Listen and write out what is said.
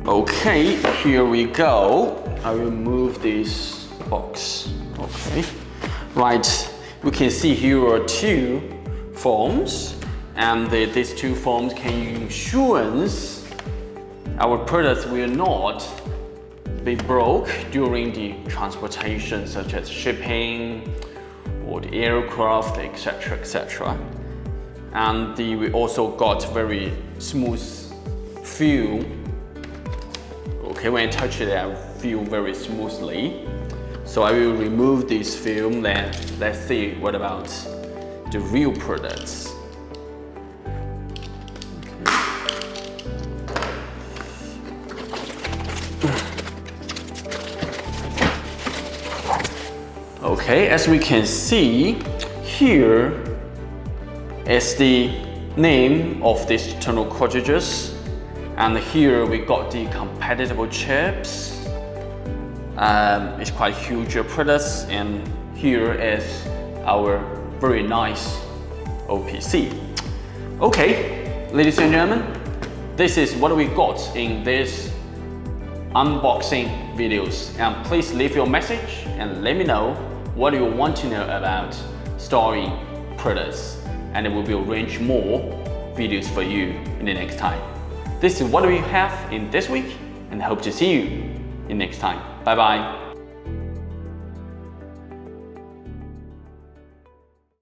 Okay, here we go. I will move this box. Okay, right. We can see here are two forms, and these two forms can ensure our products will not be broke during the transportation, such as shipping or the aircraft, etc., etc. And we also got very smooth feel. Okay, when I touch it, I feel very smoothly. So I will remove this film. Then let's see what about the real products. Okay, as we can see, here is the name of these internal cartridges, and here we got the compatible chips. It's quite huge products, and here is our very nice OPC. Okay, ladies and gentlemen, this is what we got in this unboxing videos, and please leave your message and let me know what you want to know about storing products, and we will arrange more videos for you in the next time. This is what we have in this week, and hope to see you in next time. Bye bye.